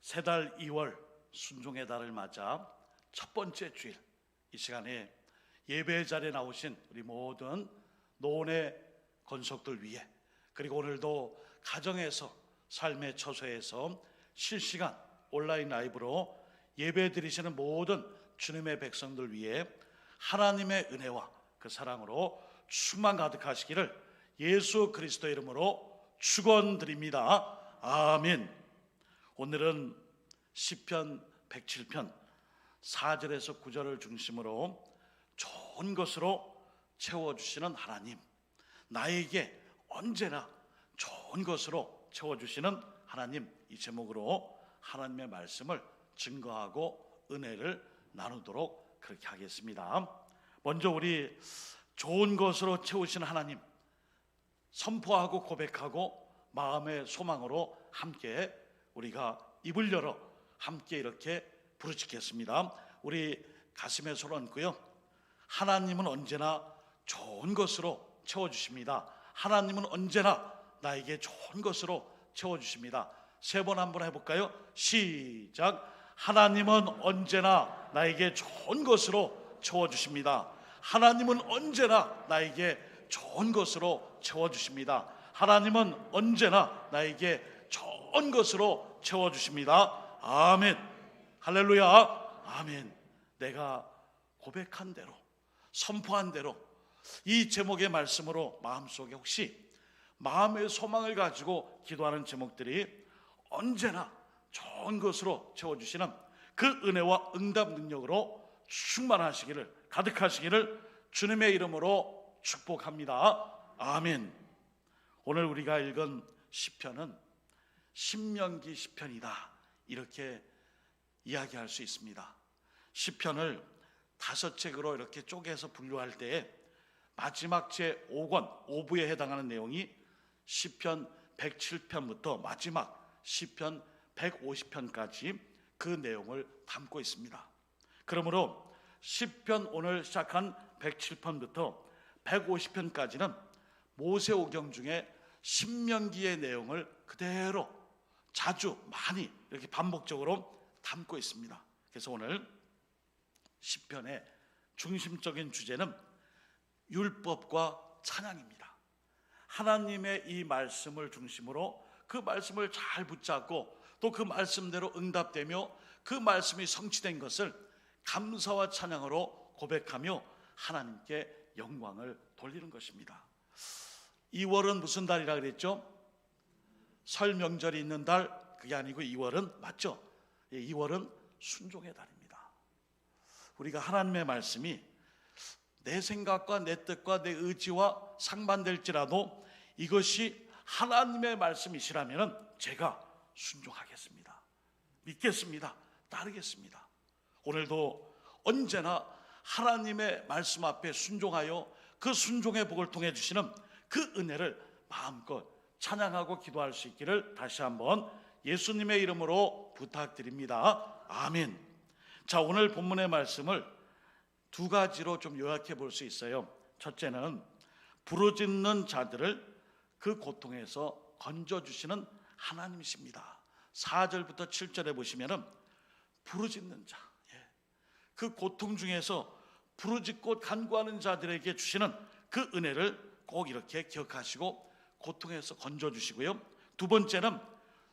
새달 2월 순종의 달을 맞아 첫 번째 주일, 이 시간에 예배 자리에 나오신 우리 모든 노원의 권속들 위해, 그리고 오늘도 가정에서 삶의 처소에서 실시간 온라인 라이브로 예배 드리시는 모든 주님의 백성들 위해 하나님의 은혜와 그 사랑으로 충만 가득하시기를 예수 그리스도 이름으로 축원드립니다. 아멘. 오늘은 시편 107편 4절에서 9절을 중심으로 좋은 것으로 채워주시는 하나님, 나에게 언제나 좋은 것으로 채워주시는 하나님, 이 제목으로 하나님의 말씀을 증거하고 은혜를 나누도록 그렇게 하겠습니다. 먼저 우리 좋은 것으로 채우시는 하나님 선포하고 고백하고 마음의 소망으로 함께 우리가 입을 열어 함께 이렇게 부르짖겠습니다. 우리 가슴에 손 얹고요. 하나님은 언제나 좋은 것으로 채워주십니다. 하나님은 언제나 나에게 좋은 것으로 채워주십니다. 세 번 한번 해볼까요? 시작. 하나님은 언제나 나에게 좋은 것으로 채워주십니다. 하나님은 언제나 나에게 좋은 것으로 채워주십니다. 하나님은 언제나 나에게 좋은 것으로 채워주십니다. 아멘. 할렐루야. 아멘. 내가 고백한 대로, 선포한 대로 이 제목의 말씀으로 마음속에 혹시 마음의 소망을 가지고 기도하는 제목들이 언제나 좋은 것으로 채워주시는 그 은혜와 응답 능력으로 충만하시기를, 가득하시기를 주님의 이름으로 축복합니다. 아멘. 오늘 우리가 읽은 시편은 신명기 시편이다, 이렇게 이야기할 수 있습니다. 시편을 5책으로 이렇게 쪼개서 분류할 때에 마지막 제5권 5부에 해당하는 내용이 시편 107편부터 마지막 시편 150편까지 그 내용을 담고 있습니다. 그러므로 시편 오늘 시작한 107편부터 150편까지는 모세오경 중에 신명기의 내용을 그대로 자주 많이 이렇게 반복적으로 담고 있습니다. 그래서 오늘 시편의 중심적인 주제는 율법과 찬양입니다. 하나님의 이 말씀을 중심으로 그 말씀을 잘 붙잡고 또 그 말씀대로 응답되며 그 말씀이 성취된 것을 감사와 찬양으로 고백하며 하나님께 영광을 돌리는 것입니다. 2월은 무슨 달이라 그랬죠? 설 명절이 있는 달, 그게 아니고 2월은 맞죠? 2월은 순종의 달입니다. 우리가 하나님의 말씀이 내 생각과 내 뜻과 내 의지와 상반될지라도 이것이 하나님의 말씀이시라면 제가 순종하겠습니다. 믿겠습니다. 따르겠습니다. 오늘도 언제나 하나님의 말씀 앞에 순종하여 그 순종의 복을 통해 주시는 그 은혜를 마음껏 찬양하고 기도할 수 있기를 다시 한번 예수님의 이름으로 부탁드립니다. 아멘. 자, 오늘 본문의 말씀을 두 가지로 좀 요약해 볼 수 있어요. 첫째는 부르짖는 자들을 그 고통에서 건져주시는 하나님이십니다. 4절부터 7절에 보시면은 부르짖는 자, 그 고통 중에서 부르짖고 간구하는 자들에게 주시는 그 은혜를 꼭 이렇게 기억하시고 고통에서 건져주시고요. 두 번째는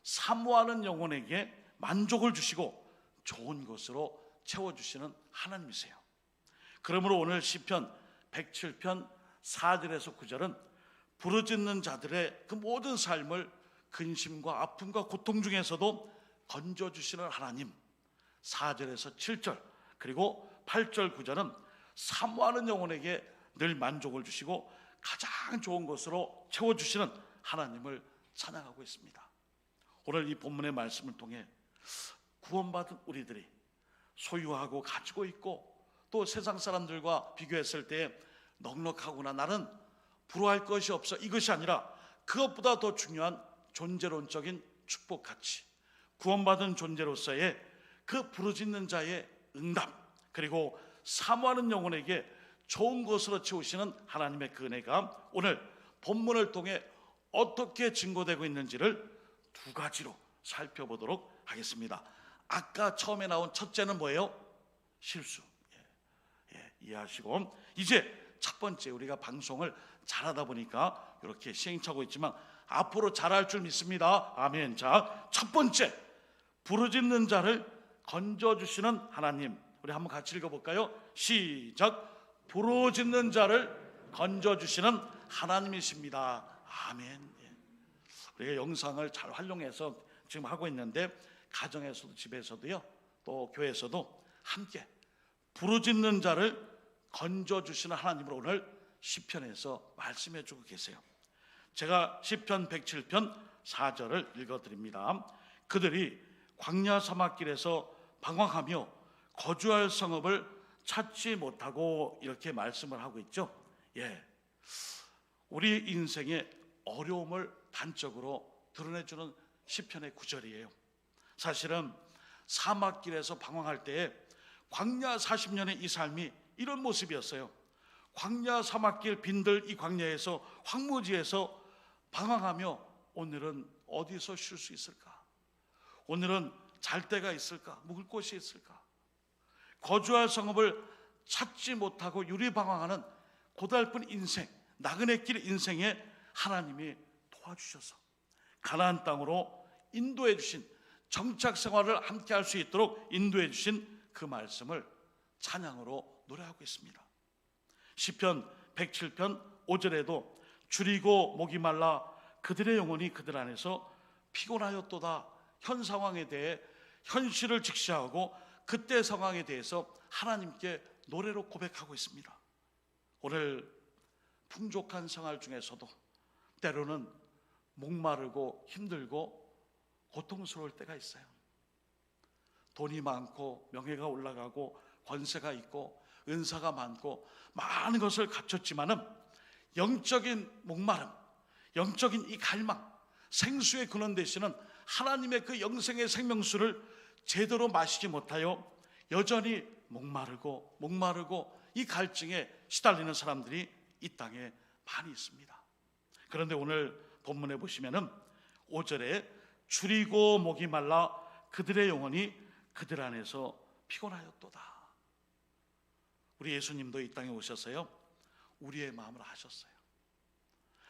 사모하는 영혼에게 만족을 주시고 좋은 것으로 채워주시는 하나님이세요. 그러므로 오늘 시편 107편 4절에서 9절은 부르짖는 자들의 그 모든 삶을 근심과 아픔과 고통 중에서도 건져주시는 하나님, 4절에서 7절 그리고 8절 9절은 사모하는 영혼에게 늘 만족을 주시고 가장 좋은 것으로 채워주시는 하나님을 찬양하고 있습니다. 오늘 이 본문의 말씀을 통해 구원받은 우리들이 소유하고 가지고 있고 또 세상 사람들과 비교했을 때 넉넉하구나, 나는 부러워할 것이 없어, 이것이 아니라 그것보다 더 중요한 존재론적인 축복 가치, 구원받은 존재로서의 그 부르짖는 자의 응답, 그리고 사모하는 영혼에게 좋은 것으로 채우시는 하나님의 그 은혜가 오늘 본문을 통해 어떻게 증거되고 있는지를 두 가지로 살펴보도록 하겠습니다. 아까 처음에 나온 첫째는 뭐예요? 실수. 이해하시고, 이제 첫 번째, 우리가 방송을 잘하다 보니까 이렇게 시행착오 있지만 앞으로 잘할 줄 믿습니다. 아멘. 자, 첫 번째, 부르짖는 자를 건져주시는 하나님. 우리 한번 같이 읽어볼까요? 시작. 부르짖는 자를 건져주시는 하나님이십니다. 아멘. 우리가 영상을 잘 활용해서 지금 하고 있는데, 가정에서도 집에서도요, 또 교회에서도 함께 부르짖는 자를 건져주시는 하나님으로 오늘 시편에서 말씀해 주고 계세요. 제가 시편 107편 4절을 읽어드립니다. 그들이 광야 사막길에서 방황하며 거주할 성읍을 찾지 못하고, 이렇게 말씀을 하고 있죠. 우리 인생의 어려움을 단적으로 드러내주는 시편의 구절이에요. 사실은 사막길에서 방황할 때에 광야 40년의 이 삶이 이런 모습이었어요. 광야 사막길 빈들 이 광야에서, 황무지에서 방황하며 오늘은 어디서 쉴 수 있을까? 오늘은 잘 데가 있을까? 묵을 곳이 있을까? 거주할 성읍을 찾지 못하고 유리방황하는 고달픈 인생, 나그네 길 인생에 하나님이 도와주셔서 가나안 땅으로 인도해 주신, 정착 생활을 함께 할 수 있도록 인도해 주신 그 말씀을 찬양으로 노래하고 있습니다. 시편 107편 5절에도 줄이고 목이 말라 그들의 영혼이 그들 안에서 피곤하였도다. 현 상황에 대해 현실을 직시하고 그때 상황에 대해서 하나님께 노래로 고백하고 있습니다. 오늘 풍족한 생활 중에서도 때로는 목마르고 힘들고 고통스러울 때가 있어요. 돈이 많고 명예가 올라가고 권세가 있고 은사가 많고 많은 것을 갖췄지만은 영적인 목마름, 영적인 이 갈망, 생수의 근원 되시는 하나님의 그 영생의 생명수를 제대로 마시지 못하여 여전히 목마르고 이 갈증에 시달리는 사람들이 이 땅에 많이 있습니다. 그런데 오늘 본문에 보시면은 5절에 줄이고 목이 말라 그들의 영혼이 그들 안에서 피곤하였도다. 우리 예수님도 이 땅에 오셔서요, 우리의 마음을 아셨어요.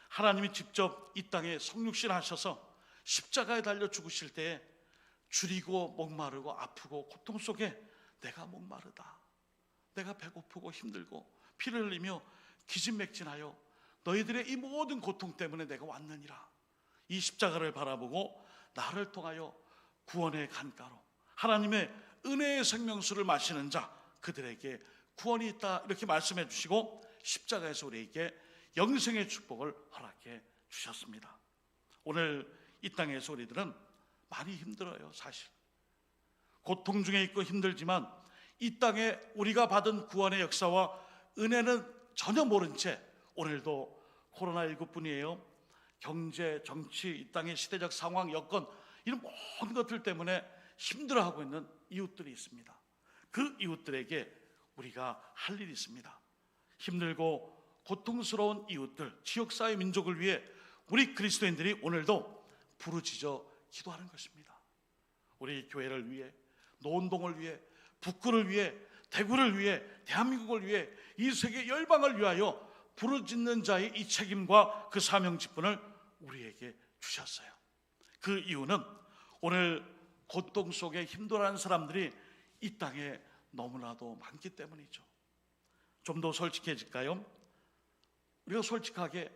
하나님이 직접 이 땅에 성육신 하셔서 십자가에 달려 죽으실 때 줄이고 목마르고 아프고 고통 속에 내가 목마르다, 내가 배고프고 힘들고 피를 흘리며 기진맥진하여 너희들의 이 모든 고통 때문에 내가 왔느니라. 이 십자가를 바라보고 나를 통하여 구원의 강가로 하나님의 은혜의 생명수를 마시는 자, 그들에게 구원이 있다, 이렇게 말씀해 주시고 십자가에서 우리에게 영생의 축복을 허락해 주셨습니다. 오늘 이 땅에서 우리들은 많이 힘들어요. 사실 고통 중에 있고 힘들지만 이 땅에 우리가 받은 구원의 역사와 은혜는 전혀 모른 채 오늘도 코로나19뿐이에요. 경제, 정치, 이 땅의 시대적 상황, 여건, 이런 모든 것들 때문에 힘들어하고 있는 이웃들이 있습니다. 그 이웃들에게 우리가 할 일이 있습니다. 힘들고 고통스러운 이웃들, 지역사회 민족을 위해 우리 그리스도인들이 오늘도 부르짖어 기도하는 것입니다. 우리 교회를 위해, 노원동을 위해, 북구를 위해, 대구를 위해, 대한민국을 위해, 이 세계 열방을 위하여 부르짖는 자의 이 책임과 그 사명 직분을 우리에게 주셨어요. 그 이유는 오늘 고통 속에 힘들어하는 사람들이 이 땅에 너무나도 많기 때문이죠. 좀 더 솔직해질까요? 우리가 솔직하게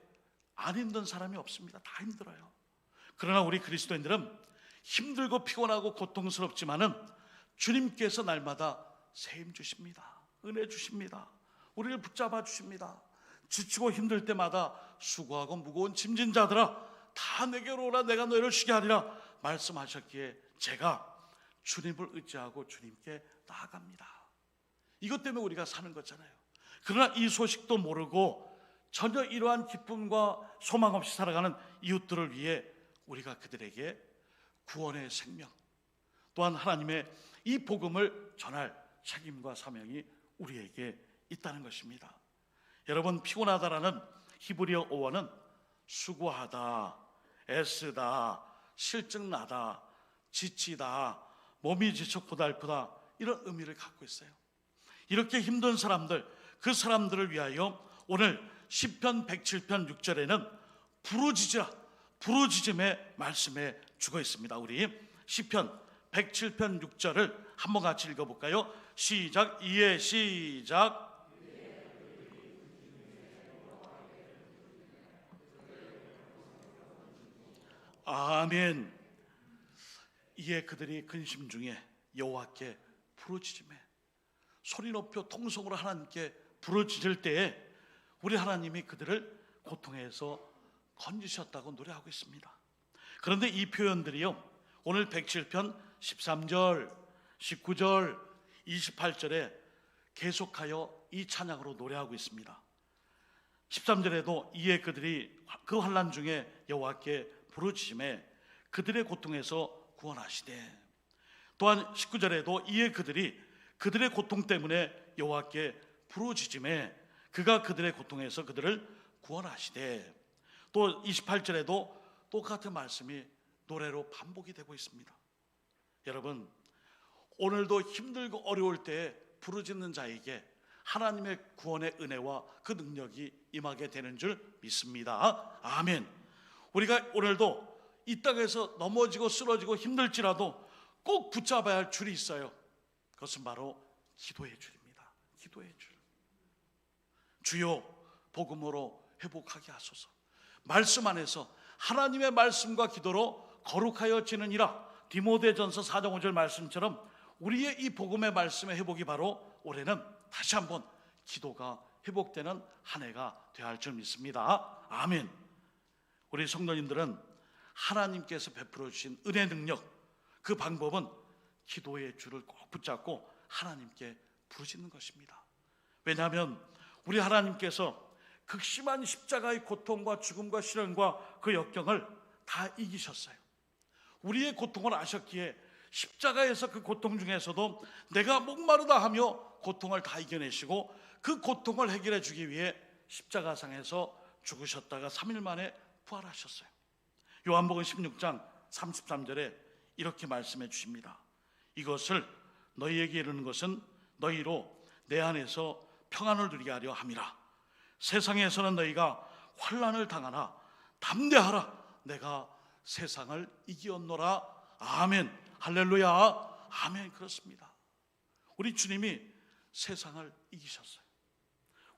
안 힘든 사람이 없습니다. 다 힘들어요. 그러나 우리 그리스도인들은 힘들고 피곤하고 고통스럽지만은 주님께서 날마다 세임 주십니다. 은혜 주십니다. 우리를 붙잡아 주십니다. 지치고 힘들 때마다 수고하고 무거운 짐진 자들아 다 내게로 오라, 내가 너희를 쉬게 하리라 말씀하셨기에 제가 주님을 의지하고 주님께 나아갑니다. 이것 때문에 우리가 사는 거잖아요. 그러나 이 소식도 모르고 전혀 이러한 기쁨과 소망 없이 살아가는 이웃들을 위해 우리가 그들에게 구원의 생명, 또한 하나님의 이 복음을 전할 책임과 사명이 우리에게 있다는 것입니다. 여러분, 피곤하다라는 히브리어 어원은 수고하다, 애쓰다, 실증나다, 지치다, 몸이 지쳐 고달프다, 이런 의미를 갖고 있어요. 이렇게 힘든 사람들, 그 사람들을 위하여 오늘 시편 107편 6절에는 부르짖으라, 부르짖음의 말씀에 죽어 있습니다. 우리 시편 107편 6절을 한번 같이 읽어볼까요? 시작. 이에 시작. 아멘. 이에 그들이 근심 중에 여호와께 부르짖으며, 소리 높여 통성으로 하나님께 부르짖을 때에 우리 하나님이 그들을 고통에서 건지셨다고 노래하고 있습니다. 그런데 이 표현들이요, 오늘 107편 13절, 19절, 28절에 계속하여 이 찬양으로 노래하고 있습니다. 13절에도 이에 그들이 그 환난 중에 여호와께 부르짖음에 그들의 고통에서 구원하시되, 또한 19절에도 이에 그들이 그들의 고통 때문에 여호와께 부르짖음에 그가 그들의 고통에서 그들을 구원하시되, 또 28절에도 똑같은 말씀이 노래로 반복이 되고 있습니다. 여러분, 오늘도 힘들고 어려울 때 부르짖는 자에게 하나님의 구원의 은혜와 그 능력이 임하게 되는 줄 믿습니다. 아멘. 우리가 오늘도 이 땅에서 넘어지고 쓰러지고 힘들지라도 꼭 붙잡아야 할 줄이 있어요. 그것은 바로 기도의 줄입니다. 기도의 줄. 주여 복음으로 회복하게 하소서. 말씀 안에서 하나님의 말씀과 기도로 거룩하여 지느니라. 디모데전서 4장 5절 말씀처럼 우리의 이 복음의 말씀의 회복이 바로 올해는 다시 한번 기도가 회복되는 한 해가 되어야 할 줄 믿습니다. 아멘. 우리 성도님들은 하나님께서 베풀어 주신 은혜 능력, 그 방법은 기도의 줄을 꼭 붙잡고 하나님께 부르짖는 것입니다. 왜냐하면 우리 하나님께서 극심한 십자가의 고통과 죽음과 시련과 그 역경을 다 이기셨어요. 우리의 고통을 아셨기에 십자가에서 그 고통 중에서도 내가 목마르다 하며 고통을 다 이겨내시고 그 고통을 해결해 주기 위해 십자가상에서 죽으셨다가 3일 만에 부활하셨어요. 요한복음 16장 33절에 이렇게 말씀해 주십니다. 이것을 너희에게 이르는 것은 너희로 내 안에서 평안을 누리게 하려 함이라. 세상에서는 너희가 환난을 당하나 담대하라. 내가 세상을 이기었노라. 아멘. 할렐루야. 아멘. 그렇습니다. 우리 주님이 세상을 이기셨어요.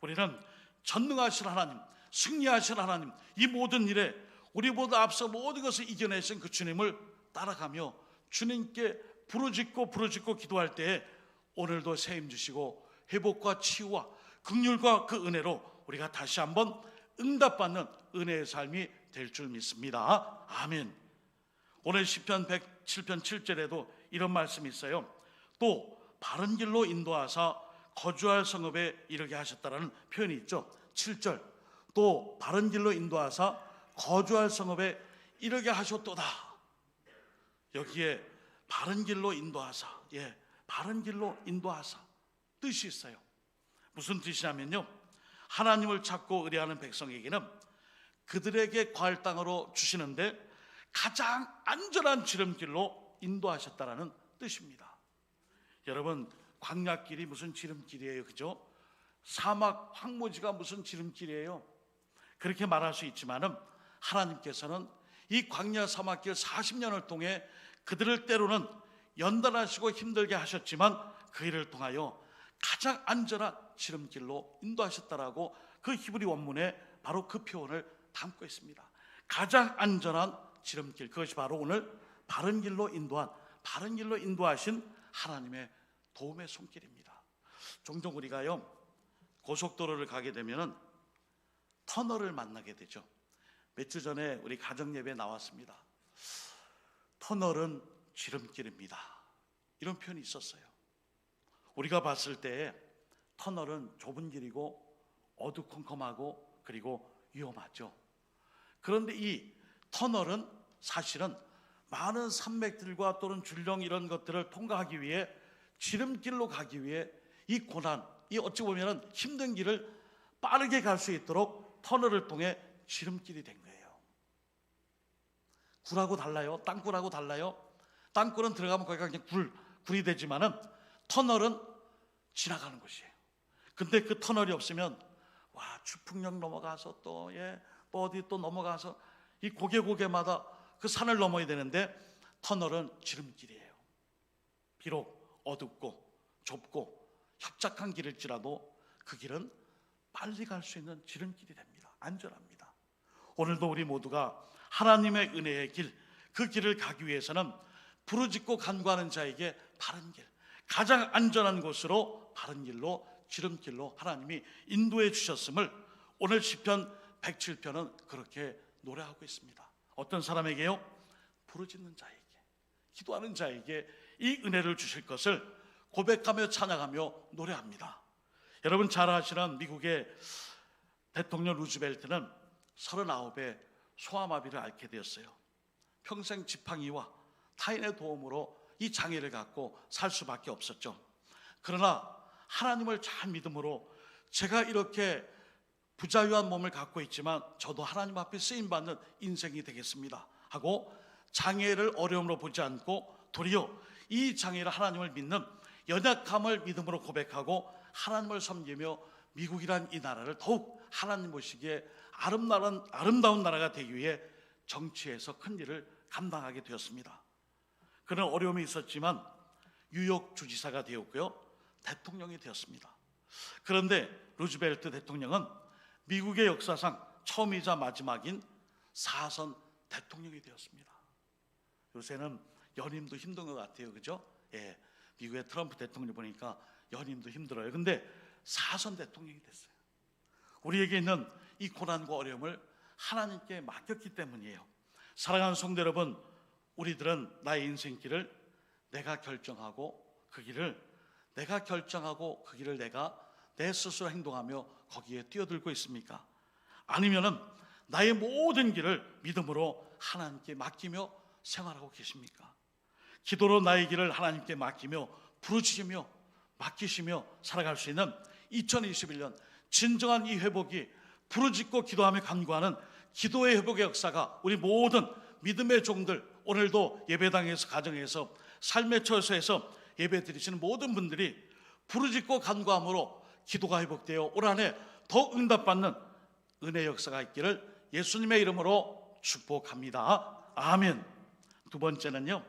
우리는 전능하신 하나님, 승리하신 하나님, 이 모든 일에 우리보다 앞서 모든 것을 이겨내신 그 주님을 따라가며 주님께 부르짖고 기도할 때에 오늘도 새 힘 주시고 회복과 치유와 긍휼과 그 은혜로 우리가 다시 한번 응답받는 은혜의 삶이 될 줄 믿습니다. 아멘. 오늘 시편 107편 7절에도 이런 말씀이 있어요. 또 바른 길로 인도하사 거주할 성읍에 이르게 하셨다라는 표현이 있죠. 7절. 또 바른 길로 인도하사 거주할 성읍에 이르게 하셨도다. 여기에 바른 길로 인도하사, 바른 길로 인도하사 뜻이 있어요. 무슨 뜻이냐면요, 하나님을 찾고 의뢰하는 백성에게는 그들에게 거할 땅으로 주시는데 가장 안전한 지름길로 인도하셨다라는 뜻입니다. 여러분, 광야길이 무슨 지름길이에요, 그죠? 사막 황무지가 무슨 지름길이에요? 그렇게 말할 수 있지만은 하나님께서는 이 광야 사막길 40년을 통해 그들을 때로는 연단하시고 힘들게 하셨지만 그 일을 통하여 가장 안전한 지름길로 인도하셨다라고 그 히브리 원문에 바로 그 표현을 담고 있습니다. 가장 안전한 지름길, 그것이 바로 오늘 바른 길로 인도하신 하나님의 도움의 손길입니다. 종종 우리가요, 고속도로를 가게 되면은 터널을 만나게 되죠. 몇 주 전에 우리 가정예배에 나왔습니다. 터널은 지름길입니다. 이런 표현이 있었어요. 우리가 봤을 때 터널은 좁은 길이고 어두컴컴하고 그리고 위험하죠. 그런데 이 터널은 사실은 많은 산맥들과 또는 줄령 이런 것들을 통과하기 위해, 지름길로 가기 위해 이 고난, 이 어찌 보면 힘든 길을 빠르게 갈 수 있도록 터널을 통해 지름길이 된 거예요. 굴하고 달라요? 땅굴하고 달라요? 땅굴은 들어가면 거기가 그냥 굴이 되지만은 터널은 지나가는 곳이에요. 근데 그 터널이 없으면 주풍역 넘어가서 또 어디 또 넘어가서 이 고개마다 그 산을 넘어야 되는데 터널은 지름길이에요. 비록 어둡고 좁고 협착한 길일지라도 그 길은 빨리 갈 수 있는 지름길이 됩니다. 안전합니다. 오늘도 우리 모두가 하나님의 은혜의 길, 그 길을 가기 위해서는 부르짖고 간구하는 자에게 바른 길, 가장 안전한 곳으로 바른 길로, 지름길로 하나님이 인도해 주셨음을 오늘 시편 107편은 그렇게 노래하고 있습니다. 어떤 사람에게요? 부르짖는 자에게, 기도하는 자에게 이 은혜를 주실 것을 고백하며 찬양하며 노래합니다. 여러분 잘 아시는 미국의 대통령 루즈벨트는 39의 소아마비를 앓게 되었어요. 평생 지팡이와 타인의 도움으로 이 장애를 갖고 살 수밖에 없었죠. 그러나 하나님을 잘 믿음으로 제가 이렇게 부자유한 몸을 갖고 있지만 저도 하나님 앞에 쓰임받는 인생이 되겠습니다 하고 장애를 어려움으로 보지 않고 도리어 이 장애를 하나님을 믿는 연약함을 믿음으로 고백하고 하나님을 섬기며 미국이란 이 나라를 더욱 하나님 보시기에 아름다운 나라가 되기 위해 정치에서 큰 일을 감당하게 되었습니다. 그런 어려움이 있었지만 뉴욕 주지사가 되었고요, 대통령이 되었습니다. 그런데 루즈벨트 대통령은 미국의 역사상 처음이자 마지막인 4선 대통령이 되었습니다. 요새는 연임도 힘든 것 같아요, 그죠? 미국의 트럼프 대통령 보니까 연임도 힘들어요. 근데 4선 대통령이 됐어요. 우리에게 있는 이 고난과 어려움을 하나님께 맡겼기 때문이에요. 사랑하는 성도 여러분, 우리들은 나의 인생길을 내가 결정하고 그 길을 내가 내 스스로 행동하며 거기에 뛰어들고 있습니까? 아니면은 나의 모든 길을 믿음으로 하나님께 맡기며 생활하고 계십니까? 기도로 나의 길을 하나님께 맡기며 부르짖으며 맡기시며 살아갈 수 있는 2021년 진정한 이 회복이 부르짖고 기도하며 간구하는 기도의 회복의 역사가 우리 모든 믿음의 종들, 오늘도 예배당에서, 가정에서, 삶의 처소에서 예배 드리시는 모든 분들이 부르짖고 간구함으로 기도가 회복되어 올 한해 더 응답받는 은혜 역사가 있기를 예수님의 이름으로 축복합니다. 아멘. 두 번째는요,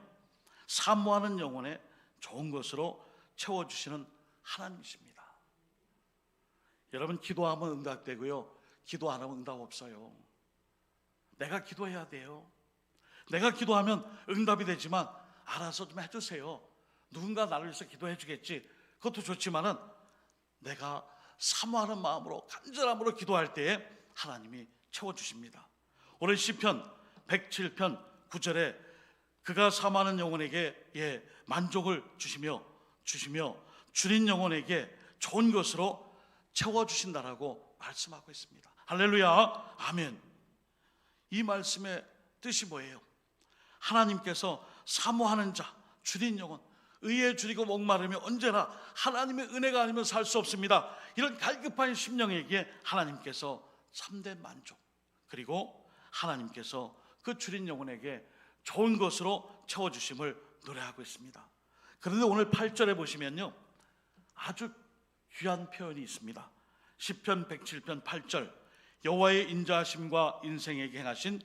사모하는 영혼에 좋은 것으로 채워주시는 하나님이십니다. 여러분, 기도하면 응답되고요, 기도 안 하면 응답 없어요. 내가 기도해야 돼요. 내가 기도하면 응답이 되지만 알아서 좀 해주세요. 누군가 나를 위해서 기도해 주겠지, 그것도 좋지만은 내가 사모하는 마음으로 간절함으로 기도할 때에 하나님이 채워주십니다. 오늘 시편 107편 9절에 그가 사모하는 영혼에게 만족을 주시며 줄인 영혼에게 좋은 것으로 채워주신다라고 말씀하고 있습니다. 할렐루야, 아멘. 이 말씀의 뜻이 뭐예요? 하나님께서 사모하는 자, 줄인 영혼, 의에 줄이고 목마르며 언제나 하나님의 은혜가 아니면 살 수 없습니다. 이런 갈급한 심령에게 하나님께서 참된 만족, 그리고 하나님께서 그 줄인 영혼에게 좋은 것으로 채워주심을 노래하고 있습니다. 그런데 오늘 8절에 보시면요, 아주 귀한 표현이 있습니다. 시편 107편 8절, 여호와의 인자하심과 인생에게 행하신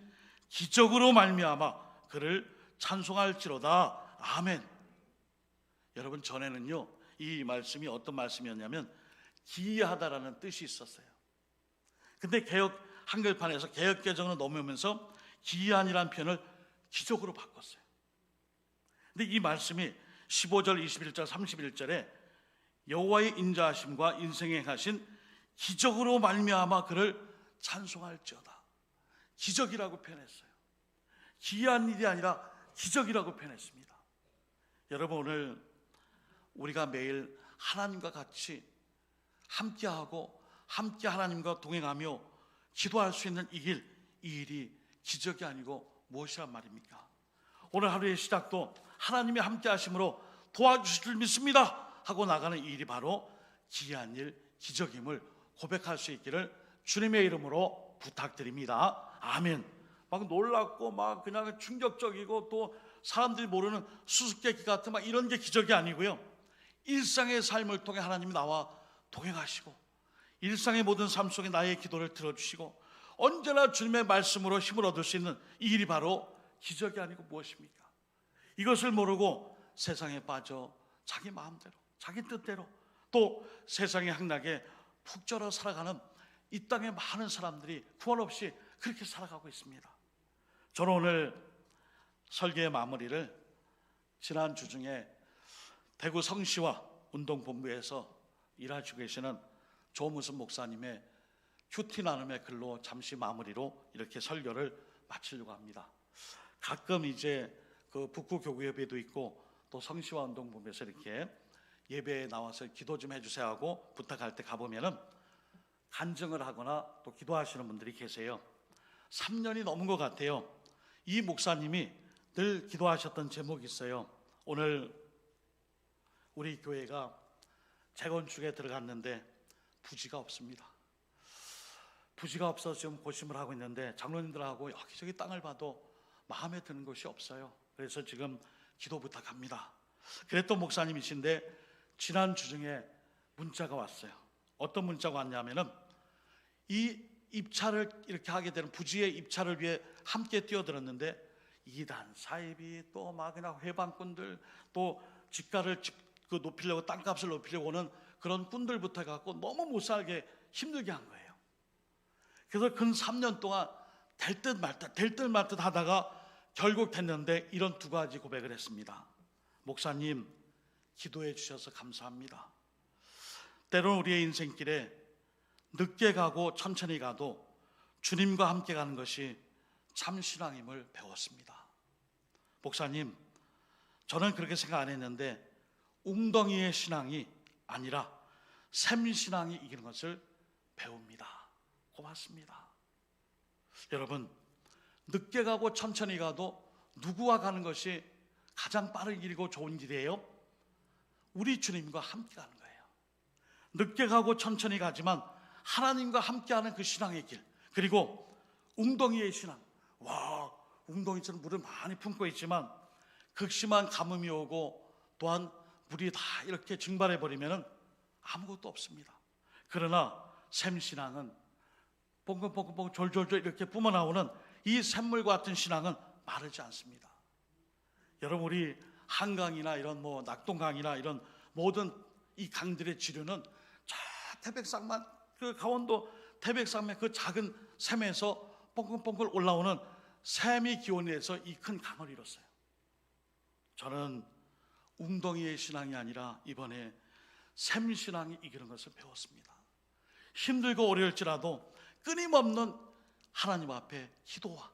기적으로 말미암아 그를 찬송할지로다. 아멘. 여러분, 전에는요 이 말씀이 어떤 말씀이었냐면 기이하다라는 뜻이 있었어요. 근데 개역 한글판에서 개역 개정으로 넘으면서 기이한이라는 표현을 기적으로 바꿨어요. 근데 이 말씀이 15절, 21절, 31절에 여호와의 인자하심과 인생에 행하신 기적으로 말미암아 그를 찬송할지어다. 기적이라고 표현했어요. 기이한 일이 아니라 기적이라고 표현했습니다. 여러분, 오늘 우리가 매일 하나님과 같이 함께하고 함께 하나님과 동행하며 기도할 수 있는 이 일이 기적이 아니고 무엇이란 말입니까? 오늘 하루의 시작도 하나님의 함께 하심으로 도와주실 줄 믿습니다 하고 나가는 이 일이 바로 기이한 일, 기적임을 고백할 수 있기를 주님의 이름으로 부탁드립니다. 아멘. 막 놀랍고 막 그냥 충격적이고 또 사람들이 모르는 수수께끼 같은 막 이런 게 기적이 아니고요. 일상의 삶을 통해 하나님이 나와 동행하시고 일상의 모든 삶 속에 나의 기도를 들어주시고 언제나 주님의 말씀으로 힘을 얻을 수 있는 이 일이 바로 기적이 아니고 무엇입니까? 이것을 모르고 세상에 빠져 자기 마음대로 자기 뜻대로 또 세상의 향락에 푹 젖어 살아가는 이 땅의 많은 사람들이 구원 없이 그렇게 살아가고 있습니다. 저는 오늘 설교의 마무리를 지난주 중에 대구 성시와 운동본부에서 일하시고 계시는 조무슨 목사님의 큐티 나눔의 글로 잠시 마무리로 이렇게 설교를 마치려고 합니다. 가끔 이제 그 북구 교구 예배도 있고 또 성시와 운동본부에서 이렇게 예배에 나와서 기도 좀 해주세요 하고 부탁할 때 가보면은 간증을 하거나 또 기도하시는 분들이 계세요. 3년이 넘은 것 같아요. 이 목사님이 늘 기도하셨던 제목이 있어요. 오늘 우리 교회가 재건축에 들어갔는데 부지가 없습니다. 부지가 없어서 지금 고심을 하고 있는데 장로님들하고 여기저기 땅을 봐도 마음에 드는 곳이 없어요. 그래서 지금 기도 부탁합니다. 그랬던 목사님이신데 지난주 중에 문자가 왔어요. 어떤 문자가 왔냐면은 이 입찰을 이렇게 하게 되는 부지의 입찰을 위해 함께 뛰어들었는데 이단 사이비 또 막 그냥 회방꾼들 또 집가를 높이려고 땅값을 높이려고 오는 그런 꾼들부터 해갖고 너무 못 살게 힘들게 한 거예요. 그래서 근 3년 동안 될 듯 말 듯 하다가 결국 됐는데 이런 두 가지 고백을 했습니다. 목사님 기도해 주셔서 감사합니다. 때로는 우리의 인생길에 늦게 가고 천천히 가도 주님과 함께 가는 것이 참 신앙임을 배웠습니다. 목사님 저는 그렇게 생각 안 했는데 웅덩이의 신앙이 아니라 샘신앙이 이기는 것을 배웁니다. 고맙습니다. 여러분 늦게 가고 천천히 가도 누구와 가는 것이 가장 빠른 길이고 좋은 길이에요? 우리 주님과 함께 가는 거예요. 늦게 가고 천천히 가지만 하나님과 함께하는 그 신앙의 길, 그리고 웅덩이의 신앙. 와, 웅덩이처럼 물을 많이 품고 있지만 극심한 가뭄이 오고 또한 물이 다 이렇게 증발해 버리면 아무것도 없습니다. 그러나 샘신앙은 뽕뽕뽕뽕 졸졸졸 이렇게 뿜어나오는 이 샘물 같은 신앙은 마르지 않습니다. 여러분 우리 한강이나 이런 낙동강이나 이런 모든 이 강들의 지류는 저 태백산만 그 강원도 태백산맥 그 작은 샘에서 뻥뻥뻥 올라오는 샘이 기원해서 이 큰 강을 이뤘어요. 저는 웅덩이의 신앙이 아니라 이번에 샘신앙이 이기는 것을 배웠습니다. 힘들고 어려울지라도 끊임없는 하나님 앞에 기도와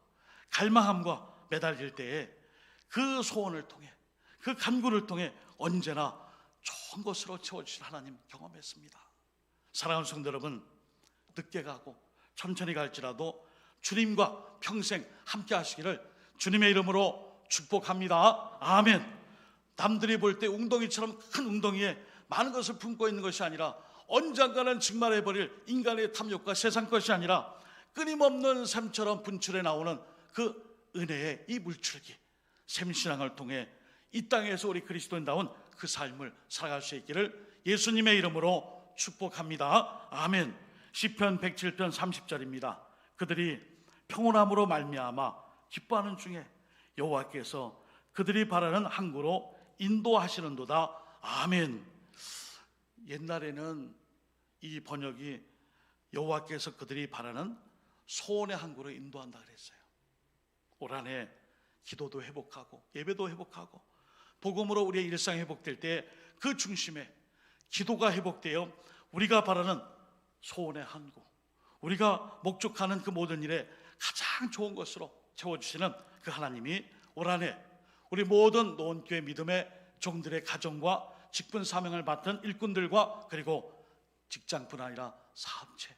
갈망함과 매달릴 때에 그 소원을 통해 그 간구를 통해 언제나 좋은 것으로 채워주신 하나님 경험했습니다. 사랑하는 성도 여러분, 늦게 가고 천천히 갈지라도 주님과 평생 함께 하시기를 주님의 이름으로 축복합니다. 아멘. 남들이 볼 때 웅덩이처럼 큰 웅덩이에 많은 것을 품고 있는 것이 아니라 언젠가는 증발해버릴 인간의 탐욕과 세상 것이 아니라 끊임없는 샘처럼 분출해 나오는 그 은혜의 이 물줄기, 샘신앙을 통해 이 땅에서 우리 그리스도인다운 그 삶을 살아갈 수 있기를 예수님의 이름으로 축복합니다. 아멘. 시편 107편 30절입니다. 그들이 평온함으로 말미암아 기뻐하는 중에 여호와께서 그들이 바라는 항구로 인도하시는도다. 아멘. 옛날에는 이 번역이 여호와께서 그들이 바라는 소원의 항구로 인도한다 그랬어요. 올 한 해 기도도 회복하고 예배도 회복하고 복음으로 우리의 일상이 회복될 때 그 중심에 기도가 회복되어 우리가 바라는 소원의 항구, 우리가 목적하는 그 모든 일에 가장 좋은 것으로 채워주시는 그 하나님이 올 한 해 우리 모든 노원교회 믿음의 종들의 가정과 직분 사명을 맡은 일꾼들과 그리고 직장뿐 아니라 사업체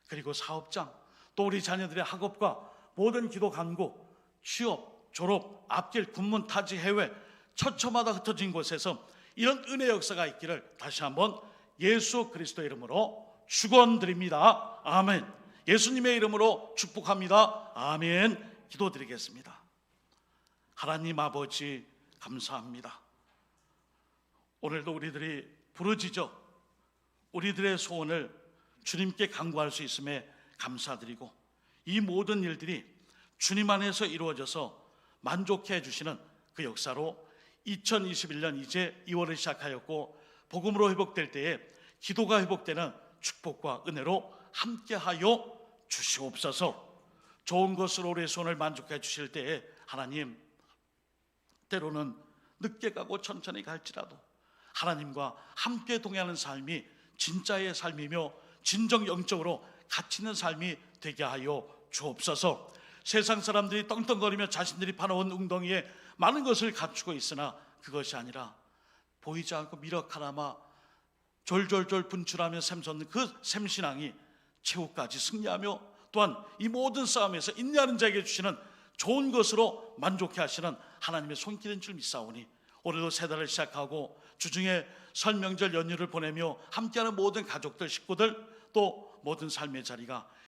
그리고 사업장 또 우리 자녀들의 학업과 모든 기도 간구, 취업, 졸업, 앞길, 군문, 타지, 해외 처처마다 흩어진 곳에서 이런 은혜 역사가 있기를 다시 한번 예수 그리스도의 이름으로 축원드립니다. 아멘. 예수님의 이름으로 축복합니다. 아멘. 기도드리겠습니다. 하나님 아버지 감사합니다. 오늘도 우리들이 부르짖어 우리들의 소원을 주님께 간구할 수 있음에 감사드리고, 이 모든 일들이 주님 안에서 이루어져서 만족해 주시는 그 역사로 2021년 이제 2월을 시작하였고, 복음으로 회복될 때에 기도가 회복되는 축복과 은혜로 함께하여 주시옵소서. 좋은 것으로 우리의 손을 만족해 주실 때에 하나님, 때로는 늦게 가고 천천히 갈지라도 하나님과 함께 동행하는 삶이 진짜의 삶이며 진정 영적으로 가치 있는 삶이 되게 하여 주옵소서. 세상 사람들이 떵떵거리며 자신들이 파놓은 웅덩이에 많은 것을 갖추고 있으나 그것이 아니라 보이지 않고 미력 하나마 졸졸졸 분출하며 샘솟는 그 샘신앙이 최후까지 승리하며, 또한 이 모든 싸움에서 인내하는 자에게 주시는 좋은 것으로 만족해 하시는 하나님의 손길인 줄 믿사오니, 올해도 새 달을 시작하고 주중에 설 명절 연휴를 보내며 함께하는 모든 가족들, 식구들, 또 모든 삶의 자리가